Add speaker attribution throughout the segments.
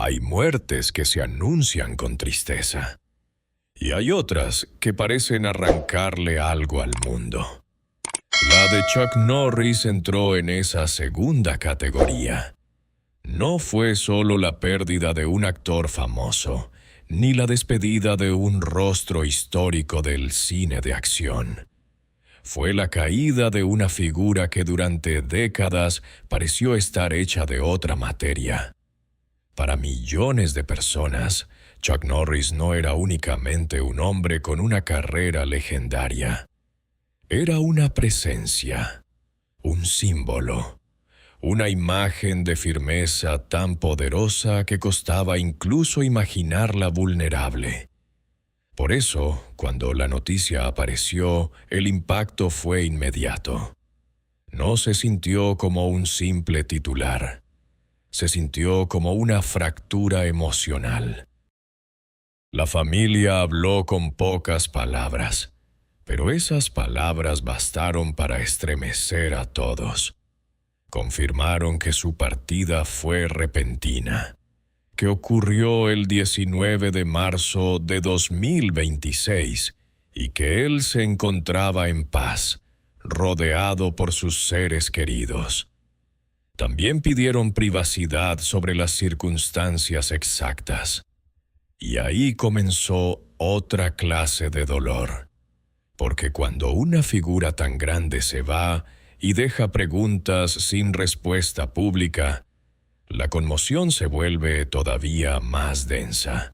Speaker 1: Hay muertes que se anuncian con tristeza, y hay otras que parecen arrancarle algo al mundo. La de Chuck Norris entró en esa segunda categoría. No fue solo la pérdida de un actor famoso, ni la despedida de un rostro histórico del cine de acción. Fue la caída de una figura que durante décadas pareció estar hecha de otra materia. Para millones de personas, Chuck Norris no era únicamente un hombre con una carrera legendaria. Era una presencia, un símbolo, una imagen de firmeza tan poderosa que costaba incluso imaginarla vulnerable. Por eso, cuando la noticia apareció, el impacto fue inmediato. No se sintió como un simple titular. Se sintió como una fractura emocional. La familia habló con pocas palabras, pero esas palabras bastaron para estremecer a todos. Confirmaron que su partida fue repentina, que ocurrió el 19 de marzo de 2026 y que él se encontraba en paz, rodeado por sus seres queridos. También pidieron privacidad sobre las circunstancias exactas. Y ahí comenzó otra clase de dolor. Porque cuando una figura tan grande se va y deja preguntas sin respuesta pública, la conmoción se vuelve todavía más densa.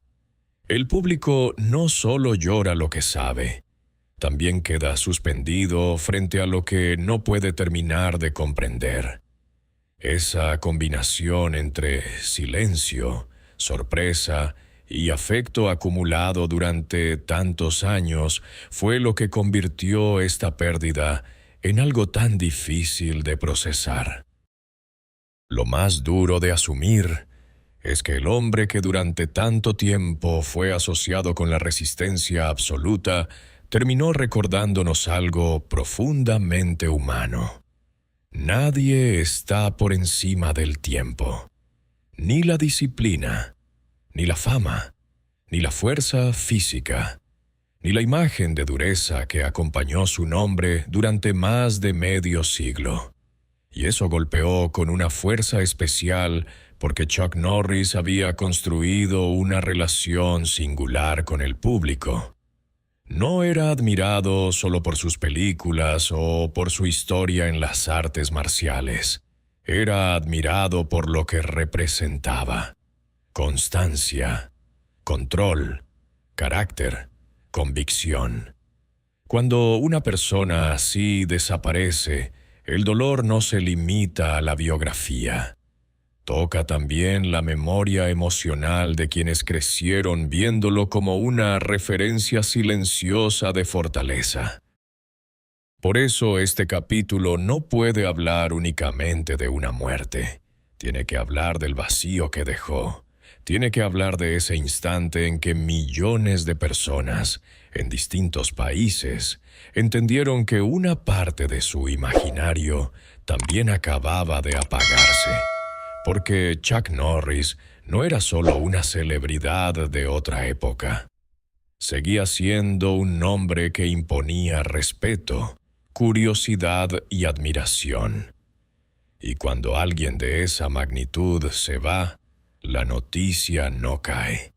Speaker 1: El público no solo llora lo que sabe, también queda suspendido frente a lo que no puede terminar de comprender. Esa combinación entre silencio, sorpresa y afecto acumulado durante tantos años fue lo que convirtió esta pérdida en algo tan difícil de procesar. Lo más duro de asumir es que el hombre que durante tanto tiempo fue asociado con la resistencia absoluta terminó recordándonos algo profundamente humano. Nadie está por encima del tiempo. Ni la disciplina, ni la fama, ni la fuerza física, ni la imagen de dureza que acompañó su nombre durante más de medio siglo. Y eso golpeó con una fuerza especial porque Chuck Norris había construido una relación singular con el público. No era admirado solo por sus películas o por su historia en las artes marciales. Era admirado por lo que representaba: constancia, control, carácter, convicción. Cuando una persona así desaparece, el dolor no se limita a la biografía. Toca también la memoria emocional de quienes crecieron viéndolo como una referencia silenciosa de fortaleza. Por eso este capítulo no puede hablar únicamente de una muerte. Tiene que hablar del vacío que dejó. Tiene que hablar de ese instante en que millones de personas, en distintos países, entendieron que una parte de su imaginario también acababa de apagarse. Porque Chuck Norris no era solo una celebridad de otra época. Seguía siendo un nombre que imponía respeto, curiosidad y admiración. Y cuando alguien de esa magnitud se va, la noticia no cae.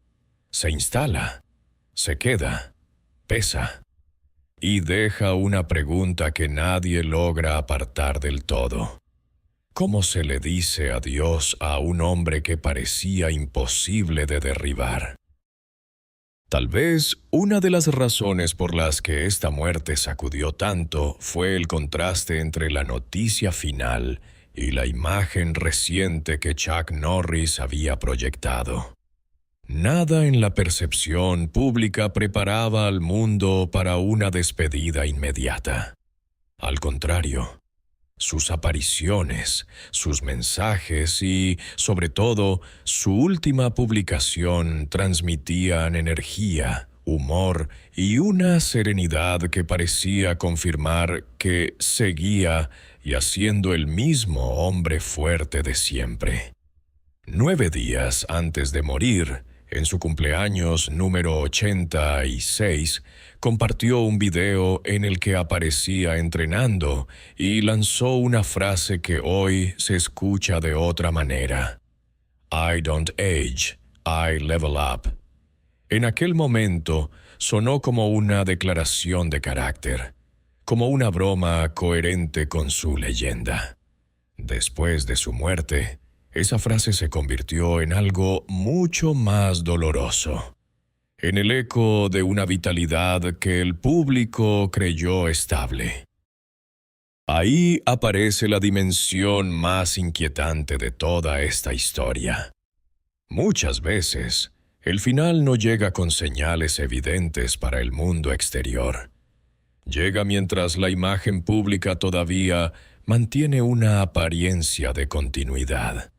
Speaker 1: Se instala, se queda, pesa, y deja una pregunta que nadie logra apartar del todo. ¿Cómo se le dice adiós a un hombre que parecía imposible de derribar? Tal vez una de las razones por las que esta muerte sacudió tanto fue el contraste entre la noticia final y la imagen reciente que Chuck Norris había proyectado. Nada en la percepción pública preparaba al mundo para una despedida inmediata. Al contrario, sus apariciones, sus mensajes y, sobre todo, su última publicación transmitían energía, humor y una serenidad que parecía confirmar que seguía y haciendo el mismo hombre fuerte de siempre. 9 días antes de morir, en su cumpleaños número 86, compartió un video en el que aparecía entrenando y lanzó una frase que hoy se escucha de otra manera. I don't age, I level up. En aquel momento sonó como una declaración de carácter, como una broma coherente con su leyenda. Después de su muerte, esa frase se convirtió en algo mucho más doloroso, en el eco de una vitalidad que el público creyó estable. Ahí aparece la dimensión más inquietante de toda esta historia. Muchas veces, el final no llega con señales evidentes para el mundo exterior. Llega mientras la imagen pública todavía mantiene una apariencia de continuidad.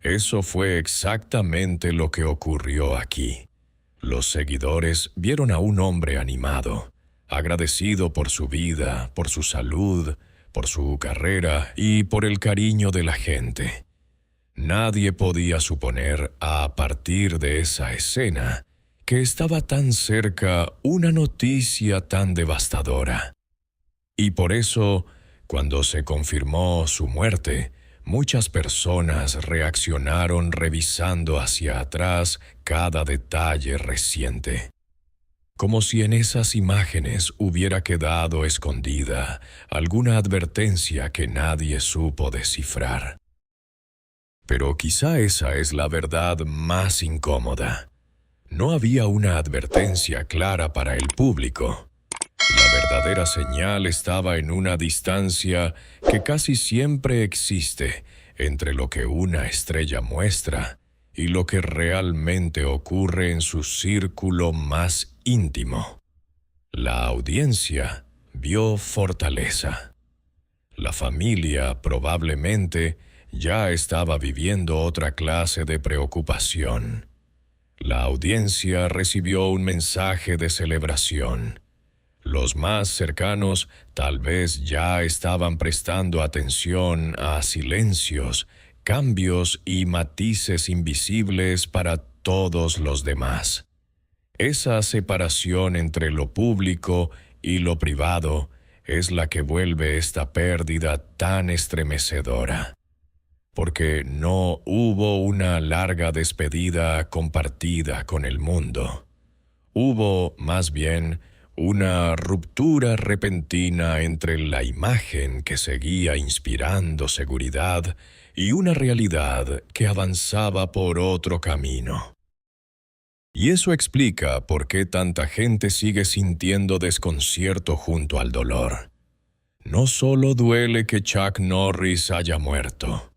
Speaker 1: Eso fue exactamente lo que ocurrió aquí. Los seguidores vieron a un hombre animado, agradecido por su vida, por su salud, por su carrera y por el cariño de la gente. Nadie podía suponer, a partir de esa escena, que estaba tan cerca una noticia tan devastadora. Y por eso, cuando se confirmó su muerte, muchas personas reaccionaron revisando hacia atrás cada detalle reciente. Como si en esas imágenes hubiera quedado escondida alguna advertencia que nadie supo descifrar. Pero quizá esa es la verdad más incómoda. No había una advertencia clara para el público. La verdadera señal estaba en una distancia que casi siempre existe entre lo que una estrella muestra y lo que realmente ocurre en su círculo más íntimo. La audiencia vio fortaleza. La familia probablemente ya estaba viviendo otra clase de preocupación. La audiencia recibió un mensaje de celebración. Los más cercanos tal vez ya estaban prestando atención a silencios, cambios y matices invisibles para todos los demás. Esa separación entre lo público y lo privado es la que vuelve esta pérdida tan estremecedora. Porque no hubo una larga despedida compartida con el mundo. Hubo, más bien, una ruptura repentina entre la imagen que seguía inspirando seguridad y una realidad que avanzaba por otro camino. Y eso explica por qué tanta gente sigue sintiendo desconcierto junto al dolor. No solo duele que Chuck Norris haya muerto.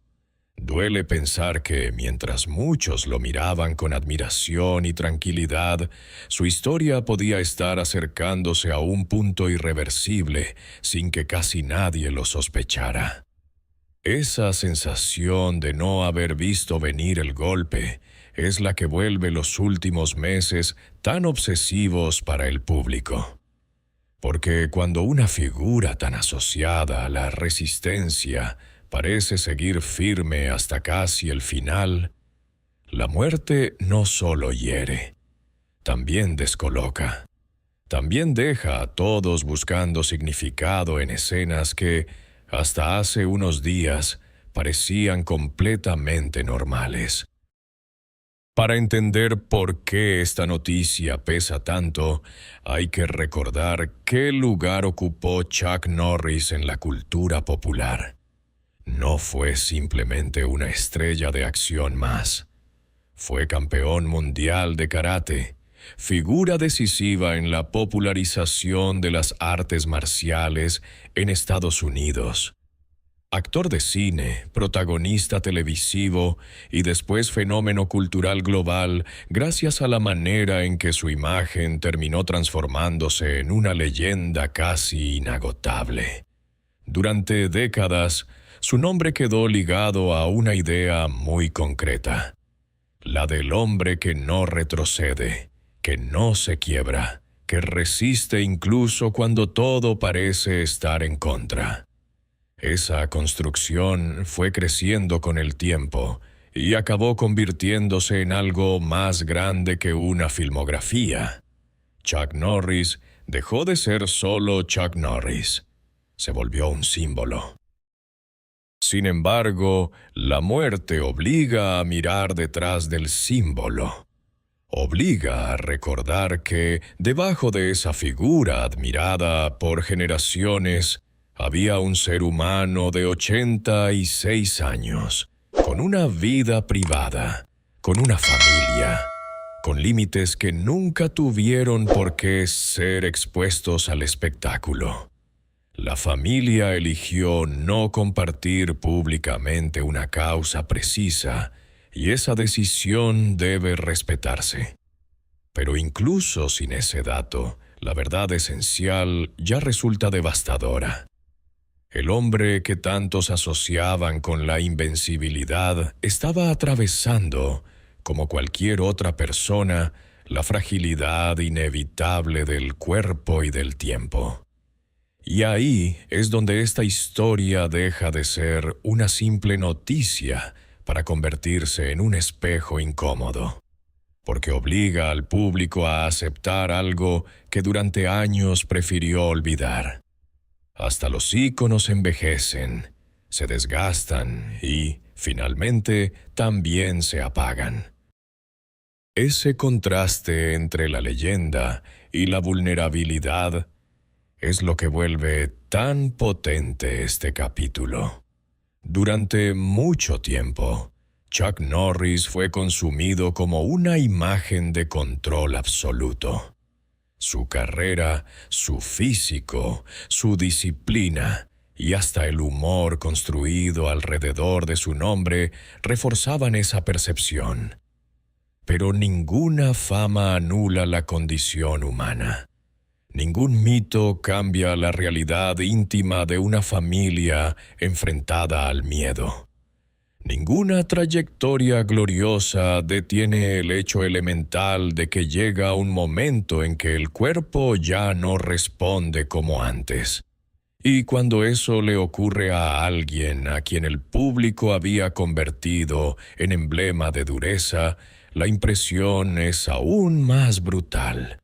Speaker 1: Duele pensar que, mientras muchos lo miraban con admiración y tranquilidad, su historia podía estar acercándose a un punto irreversible sin que casi nadie lo sospechara. Esa sensación de no haber visto venir el golpe es la que vuelve los últimos meses tan obsesivos para el público. Porque cuando una figura tan asociada a la resistencia parece seguir firme hasta casi el final, la muerte no solo hiere, también descoloca. También deja a todos buscando significado en escenas que, hasta hace unos días, parecían completamente normales. Para entender por qué esta noticia pesa tanto, hay que recordar qué lugar ocupó Chuck Norris en la cultura popular. No fue simplemente una estrella de acción más. Fue campeón mundial de karate, figura decisiva en la popularización de las artes marciales en Estados Unidos. Actor de cine, protagonista televisivo y después fenómeno cultural global gracias a la manera en que su imagen terminó transformándose en una leyenda casi inagotable. Durante décadas, su nombre quedó ligado a una idea muy concreta, la del hombre que no retrocede, que no se quiebra, que resiste incluso cuando todo parece estar en contra. Esa construcción fue creciendo con el tiempo y acabó convirtiéndose en algo más grande que una filmografía. Chuck Norris dejó de ser solo Chuck Norris. Se volvió un símbolo. Sin embargo, la muerte obliga a mirar detrás del símbolo. Obliga a recordar que, debajo de esa figura admirada por generaciones, había un ser humano de 86 años, con una vida privada, con una familia, con límites que nunca tuvieron por qué ser expuestos al espectáculo. La familia eligió no compartir públicamente una causa precisa, y esa decisión debe respetarse. Pero incluso sin ese dato, la verdad esencial ya resulta devastadora. El hombre que tantos asociaban con la invencibilidad estaba atravesando, como cualquier otra persona, la fragilidad inevitable del cuerpo y del tiempo. Y ahí es donde esta historia deja de ser una simple noticia para convertirse en un espejo incómodo, porque obliga al público a aceptar algo que durante años prefirió olvidar. Hasta los íconos envejecen, se desgastan y, finalmente, también se apagan. Ese contraste entre la leyenda y la vulnerabilidad es lo que vuelve tan potente este capítulo. Durante mucho tiempo, Chuck Norris fue consumido como una imagen de control absoluto. Su carrera, su físico, su disciplina y hasta el humor construido alrededor de su nombre reforzaban esa percepción. Pero ninguna fama anula la condición humana. Ningún mito cambia la realidad íntima de una familia enfrentada al miedo. Ninguna trayectoria gloriosa detiene el hecho elemental de que llega un momento en que el cuerpo ya no responde como antes. Y cuando eso le ocurre a alguien a quien el público había convertido en emblema de dureza, la impresión es aún más brutal.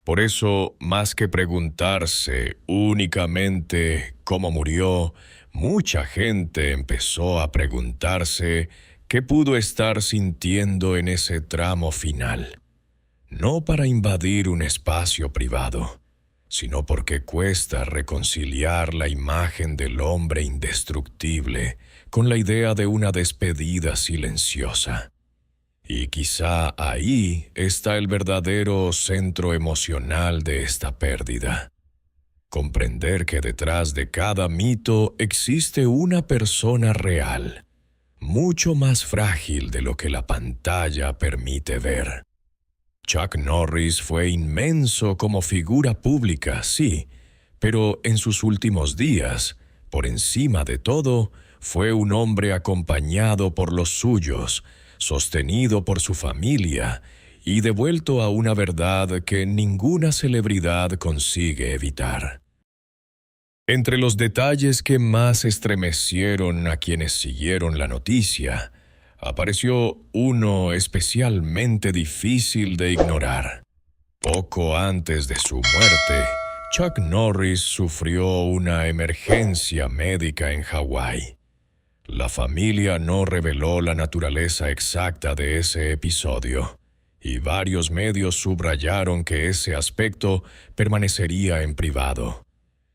Speaker 1: Por eso, más que preguntarse únicamente cómo murió, mucha gente empezó a preguntarse qué pudo estar sintiendo en ese tramo final. No para invadir un espacio privado, sino porque cuesta reconciliar la imagen del hombre indestructible con la idea de una despedida silenciosa. Y quizá ahí está el verdadero centro emocional de esta pérdida. Comprender que detrás de cada mito existe una persona real, mucho más frágil de lo que la pantalla permite ver. Chuck Norris fue inmenso como figura pública, sí, pero en sus últimos días, por encima de todo, fue un hombre acompañado por los suyos, sostenido por su familia y devuelto a una verdad que ninguna celebridad consigue evitar. Entre los detalles que más estremecieron a quienes siguieron la noticia, apareció uno especialmente difícil de ignorar. Poco antes de su muerte, Chuck Norris sufrió una emergencia médica en Hawái. La familia no reveló la naturaleza exacta de ese episodio, y varios medios subrayaron que ese aspecto permanecería en privado.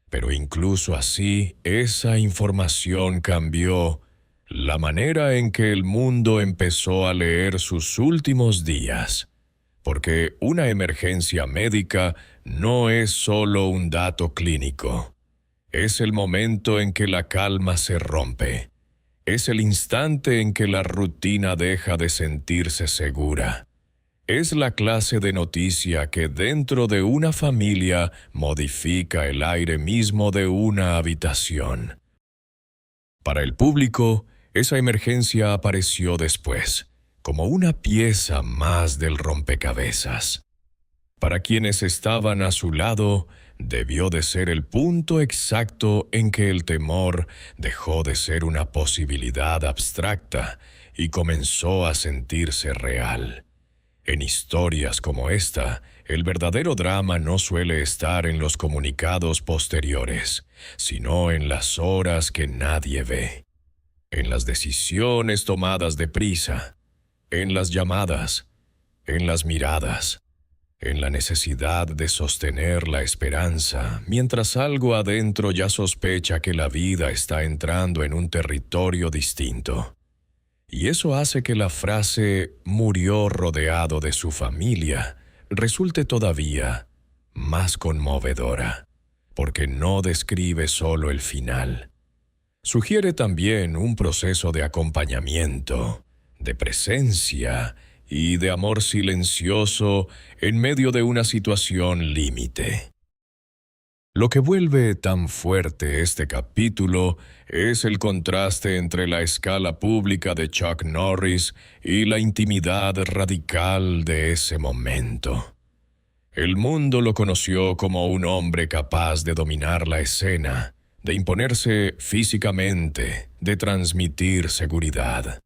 Speaker 1: Pero incluso así, esa información cambió la manera en que el mundo empezó a leer sus últimos días. Porque una emergencia médica no es solo un dato clínico. Es el momento en que la calma se rompe. Es el instante en que la rutina deja de sentirse segura. Es la clase de noticia que dentro de una familia modifica el aire mismo de una habitación. Para el público, esa emergencia apareció después, como una pieza más del rompecabezas. Para quienes estaban a su lado, debió de ser el punto exacto en que el temor dejó de ser una posibilidad abstracta y comenzó a sentirse real. En historias como esta, el verdadero drama no suele estar en los comunicados posteriores, sino en las horas que nadie ve, en las decisiones tomadas deprisa, en las llamadas, en las miradas, en la necesidad de sostener la esperanza, mientras algo adentro ya sospecha que la vida está entrando en un territorio distinto. Y eso hace que la frase «murió rodeado de su familia» resulte todavía más conmovedora, porque no describe solo el final. Sugiere también un proceso de acompañamiento, de presencia y de amor silencioso en medio de una situación límite. Lo que vuelve tan fuerte este capítulo es el contraste entre la escala pública de Chuck Norris y la intimidad radical de ese momento. El mundo lo conoció como un hombre capaz de dominar la escena, de imponerse físicamente, de transmitir seguridad.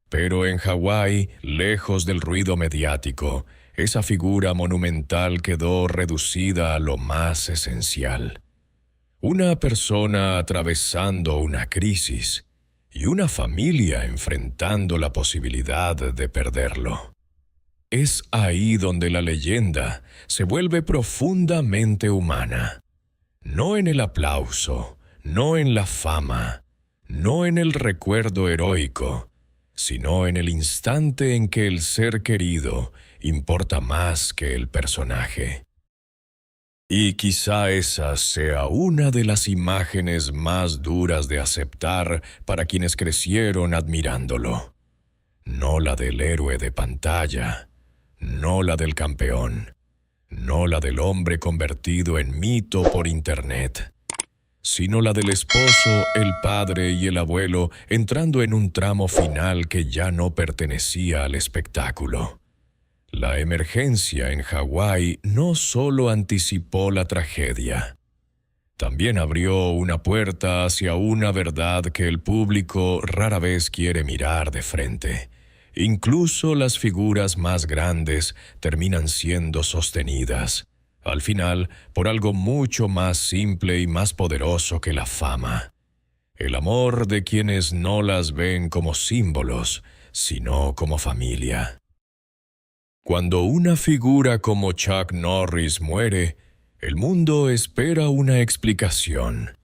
Speaker 1: Pero en Hawái, lejos del ruido mediático, esa figura monumental quedó reducida a lo más esencial. Una persona atravesando una crisis y una familia enfrentando la posibilidad de perderlo. Es ahí donde la leyenda se vuelve profundamente humana. No en el aplauso, no en la fama, no en el recuerdo heroico, sino en el instante en que el ser querido importa más que el personaje. Y quizá esa sea una de las imágenes más duras de aceptar para quienes crecieron admirándolo. No la del héroe de pantalla, no la del campeón, no la del hombre convertido en mito por internet, sino la del esposo, el padre y el abuelo entrando en un tramo final que ya no pertenecía al espectáculo. La emergencia en Hawái no solo anticipó la tragedia, también abrió una puerta hacia una verdad que el público rara vez quiere mirar de frente. Incluso las figuras más grandes terminan siendo sostenidas, al final, por algo mucho más simple y más poderoso que la fama. El amor de quienes no las ven como símbolos, sino como familia. Cuando una figura como Chuck Norris muere, el mundo espera una explicación.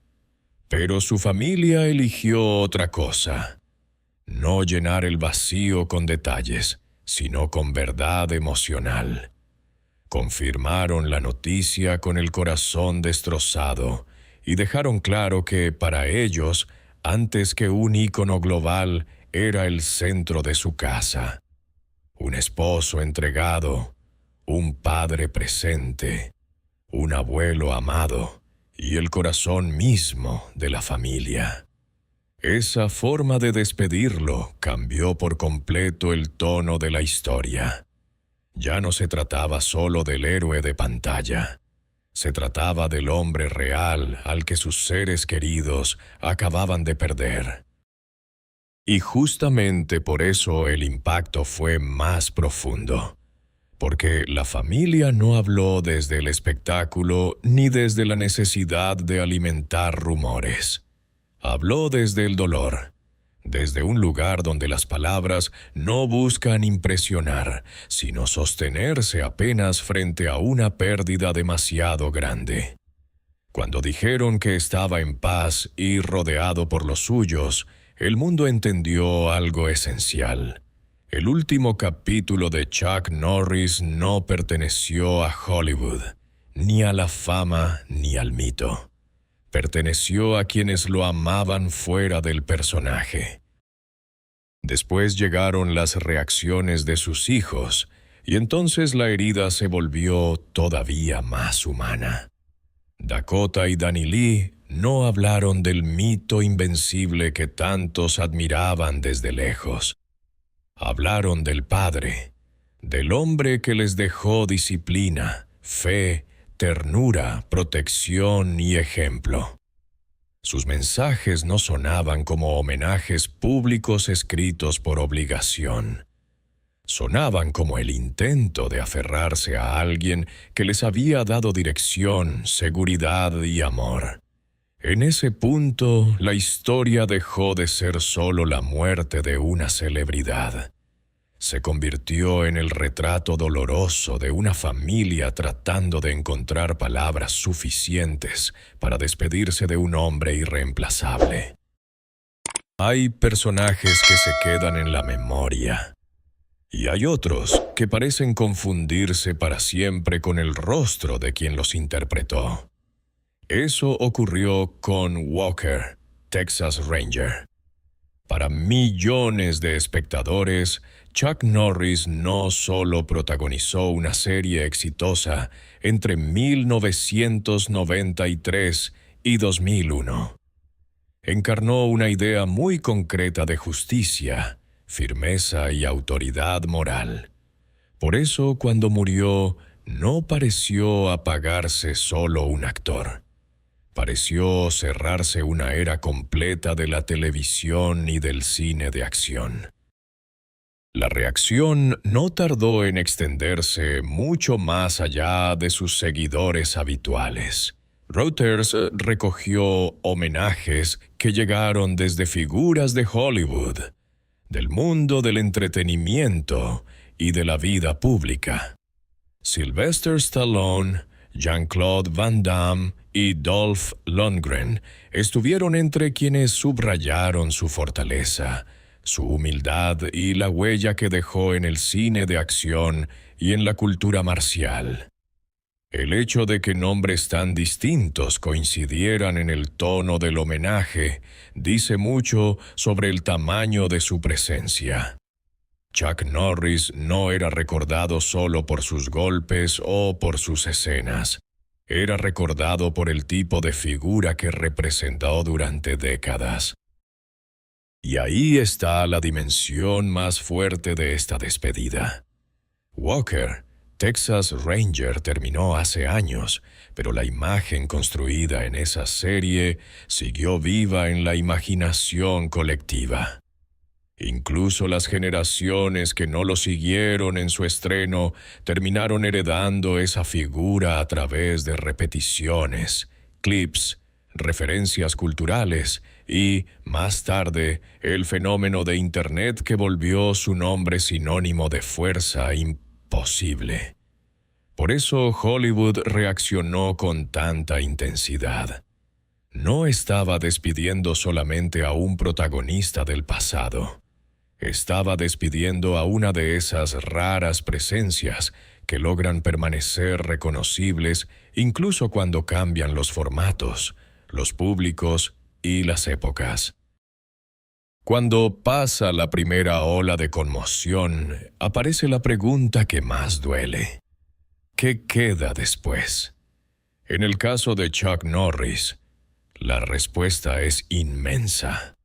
Speaker 1: Pero su familia eligió otra cosa. No llenar el vacío con detalles, sino con verdad emocional. Confirmaron la noticia con el corazón destrozado y dejaron claro que, para ellos, antes que un ícono global, era el centro de su casa. Un esposo entregado, un padre presente, un abuelo amado y el corazón mismo de la familia. Esa forma de despedirlo cambió por completo el tono de la historia. Ya no se trataba solo del héroe de pantalla. Se trataba del hombre real al que sus seres queridos acababan de perder. Y justamente por eso el impacto fue más profundo. Porque la familia no habló desde el espectáculo ni desde la necesidad de alimentar rumores. Habló desde el dolor, desde un lugar donde las palabras no buscan impresionar, sino sostenerse apenas frente a una pérdida demasiado grande. Cuando dijeron que estaba en paz y rodeado por los suyos, el mundo entendió algo esencial. El último capítulo de Chuck Norris no perteneció a Hollywood, ni a la fama ni al mito. Perteneció a quienes lo amaban fuera del personaje. Después llegaron las reacciones de sus hijos, y entonces la herida se volvió todavía más humana. Dakota y Danny Lee no hablaron del mito invencible que tantos admiraban desde lejos. Hablaron del padre, del hombre que les dejó disciplina, fe, ternura, protección y ejemplo. Sus mensajes no sonaban como homenajes públicos escritos por obligación. Sonaban como el intento de aferrarse a alguien que les había dado dirección, seguridad y amor. En ese punto, la historia dejó de ser solo la muerte de una celebridad. Se convirtió en el retrato doloroso de una familia tratando de encontrar palabras suficientes para despedirse de un hombre irreemplazable. Hay personajes que se quedan en la memoria, y hay otros que parecen confundirse para siempre con el rostro de quien los interpretó. Eso ocurrió con Walker, Texas Ranger. Para millones de espectadores, Chuck Norris no solo protagonizó una serie exitosa entre 1993 y 2001. Encarnó una idea muy concreta de justicia, firmeza y autoridad moral. Por eso, cuando murió, no pareció apagarse solo un actor. Pareció cerrarse una era completa de la televisión y del cine de acción. La reacción no tardó en extenderse mucho más allá de sus seguidores habituales. Reuters recogió homenajes que llegaron desde figuras de Hollywood, del mundo del entretenimiento y de la vida pública. Sylvester Stallone, Jean-Claude Van Damme y Dolph Lundgren estuvieron entre quienes subrayaron su fortaleza, su humildad y la huella que dejó en el cine de acción y en la cultura marcial. El hecho de que nombres tan distintos coincidieran en el tono del homenaje dice mucho sobre el tamaño de su presencia. Chuck Norris no era recordado solo por sus golpes o por sus escenas. Era recordado por el tipo de figura que representó durante décadas. Y ahí está la dimensión más fuerte de esta despedida. Walker, Texas Ranger, terminó hace años, pero la imagen construida en esa serie siguió viva en la imaginación colectiva. Incluso las generaciones que no lo siguieron en su estreno terminaron heredando esa figura a través de repeticiones, clips, referencias culturales y, más tarde, el fenómeno de Internet que volvió su nombre sinónimo de fuerza imposible. Por eso Hollywood reaccionó con tanta intensidad. No estaba despidiendo solamente a un protagonista del pasado. Estaba despidiendo a una de esas raras presencias que logran permanecer reconocibles incluso cuando cambian los formatos, los públicos y las épocas. Cuando pasa la primera ola de conmoción, aparece la pregunta que más duele. ¿Qué queda después? En el caso de Chuck Norris, la respuesta es inmensa.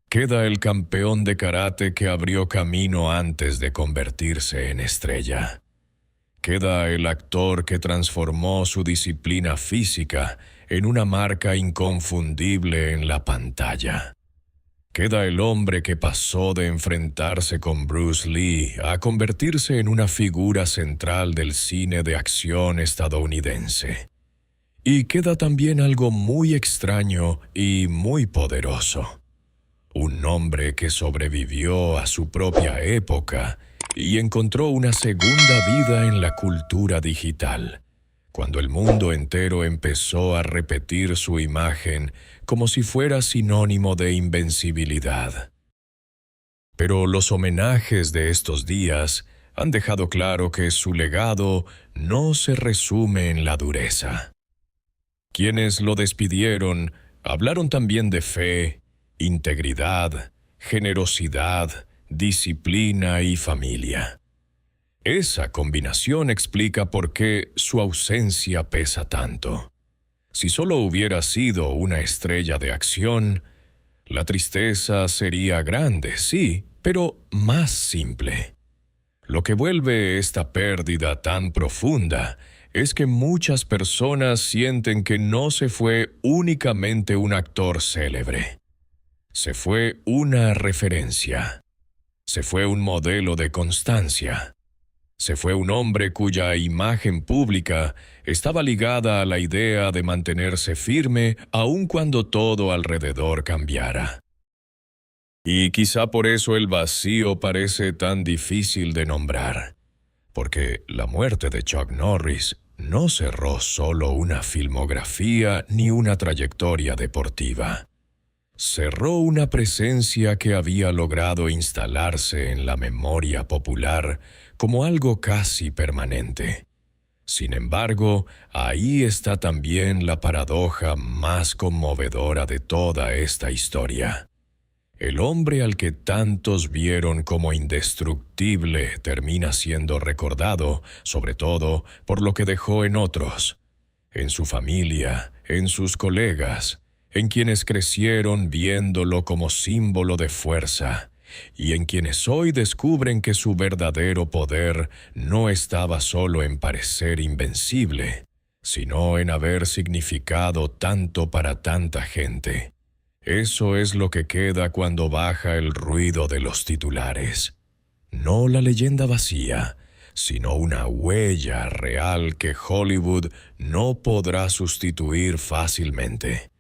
Speaker 1: Queda el campeón de karate que abrió camino antes de convertirse en estrella. Queda el actor que transformó su disciplina física en una marca inconfundible en la pantalla. Queda el hombre que pasó de enfrentarse con Bruce Lee a convertirse en una figura central del cine de acción estadounidense. Y queda también algo muy extraño y muy poderoso. Un hombre que sobrevivió a su propia época y encontró una segunda vida en la cultura digital, cuando el mundo entero empezó a repetir su imagen como si fuera sinónimo de invencibilidad. Pero los homenajes de estos días han dejado claro que su legado no se resume en la dureza. Quienes lo despidieron hablaron también de fe, integridad, generosidad, disciplina y familia. Esa combinación explica por qué su ausencia pesa tanto. Si solo hubiera sido una estrella de acción, la tristeza sería grande, sí, pero más simple. Lo que vuelve esta pérdida tan profunda es que muchas personas sienten que no se fue únicamente un actor célebre. Se fue una referencia. Se fue un modelo de constancia. Se fue un hombre cuya imagen pública estaba ligada a la idea de mantenerse firme aun cuando todo alrededor cambiara. Y quizá por eso el vacío parece tan difícil de nombrar, porque la muerte de Chuck Norris no cerró solo una filmografía ni una trayectoria deportiva. Cerró una presencia que había logrado instalarse en la memoria popular como algo casi permanente. Sin embargo, ahí está también la paradoja más conmovedora de toda esta historia. El hombre al que tantos vieron como indestructible termina siendo recordado, sobre todo, por lo que dejó en otros, en su familia, en sus colegas, en quienes crecieron viéndolo como símbolo de fuerza, y en quienes hoy descubren que su verdadero poder no estaba solo en parecer invencible, sino en haber significado tanto para tanta gente. Eso es lo que queda cuando baja el ruido de los titulares. No la leyenda vacía, sino una huella real que Hollywood no podrá sustituir fácilmente.